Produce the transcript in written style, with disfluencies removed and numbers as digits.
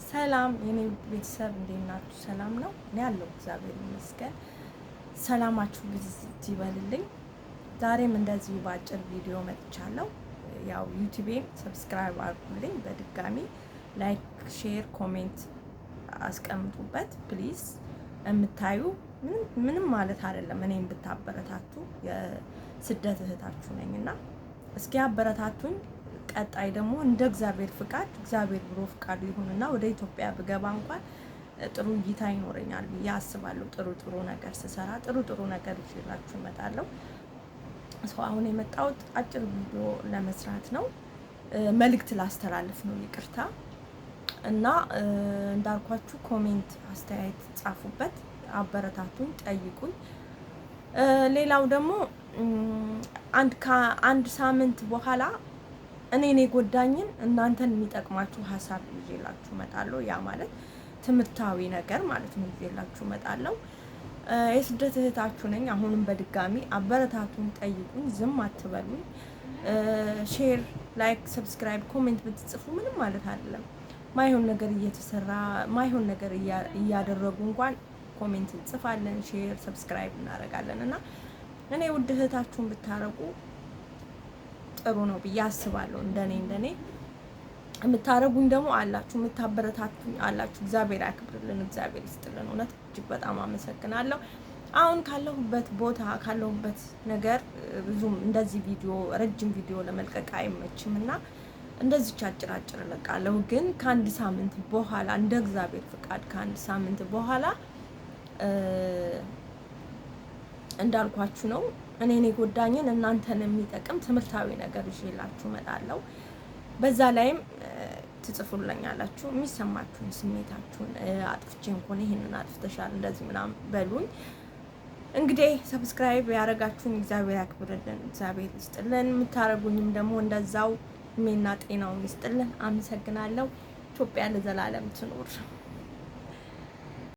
ሰላም የኔ ቤተሰብ እንዴት ናችሁ? ሰላም ነው? እኔ ያለው እግዚአብሔር ይመስገን። ሰላማችሁ ብዝት ይበልልኝ። ዛሬም እንደዚሁ በአጭር ቪዲዮ መጥቻለሁ። ያው ዩቲዩቤን ሰብስክራይብ አድርጉልኝ። በድጋሚ ላይክ፣ ሼር፣ ኮሜንት አስቀምጡበት ፕሊዝ። የምታዩ ምንም ማለት አይደለም። እኔም ብታበረታቱ የስደት እህታችሁ ነኝና እስኪ አበረታቱኝ። ቀጣይ ደግሞ እንደ እግዚአብሔር ፍቃድ እግዚአብሔር ብሎ ፍቃዱ ይሁንና ወደ ኢትዮጵያ ብገባ እንኳን ጥሩ እይታ ይኖረኛል ብዬ አስባለሁ። ጥሩ ነገር ስሰራ ጥሩ ነገር ይዤላችሁ እመጣለሁ። አሁን የመጣሁት አጭር ቪዲዮ ለመስራት ነው። መልእክት ላስተላልፍ ነው። ይቅርታ እና እንዳልኳችሁ ኮሜንት አስተያየት ጻፉበት፣ አበረታቱኝ፣ ጠይቁኝ። ሌላው ደግሞ አንድ ሳምንት በኋላ እኔን የጎዳኝን እናንተን የሚጠቅማችሁ ሀሳብ ይዤላችሁ እመጣለሁ። ያ ማለት ትምህርታዊ ነገር ማለት ነው። ይዤላችሁ እመጣለሁ። የስደት እህታችሁ ነኝ። አሁንም በድጋሚ አበረታቱኝ፣ ጠይቁኝ፣ ዝም አትበሉኝ። ሼር፣ ላይክ፣ ሰብስክራይብ፣ ኮሜንት ብትጽፉ ምንም ማለት አይደለም። ማይሆን ነገር እየተሰራ ማይሆን ነገር እያደረጉ እንኳን ኮሜንት እንጽፋለን፣ ሼር፣ ሰብስክራይብ እናደርጋለን እና እኔ ውድ እህታችሁን ብታረቁ ጥሩ ነው ብዬ አስባለሁ። እንደኔ የምታረጉኝ ደግሞ አላችሁ፣ የምታበረታቱኝ አላችሁ። እግዚአብሔር ያክብርልን፣ እግዚአብሔር ይስጥልን። እውነት እጅግ በጣም አመሰግናለሁ። አሁን ካለሁበት ቦታ ካለሁበት ነገር ብዙም እንደዚህ ረጅም ቪዲዮ ለመልቀቅ አይመችም እና እንደዚህ አጭር እለቃለሁ። ግን ከአንድ ሳምንት በኋላ እንደ እግዚአብሔር ፍቃድ ከአንድ ሳምንት በኋላ እንዳልኳችሁ ነው። እኔን የጎዳኝን እናንተን የሚጠቅም ትምህርታዊ ነገር ይዤላችሁ እመጣለሁ። በዛ ላይም ትጽፉልኛላችሁ የሚሰማችሁን ስሜታችሁን። አጥፍቼ እንኳን ይሄንን አጥፍተሻል እንደዚህ ምናምን በሉኝ። እንግዲህ ሰብስክራይብ ያደረጋችሁን እግዚአብሔር ያክብርልን፣ እግዚአብሔር ይስጥልን። የምታረጉኝም ደግሞ እንደዛው እድሜና ጤናውን ይስጥልን። አመሰግናለሁ። ኢትዮጵያ ለዘላለም ትኖር።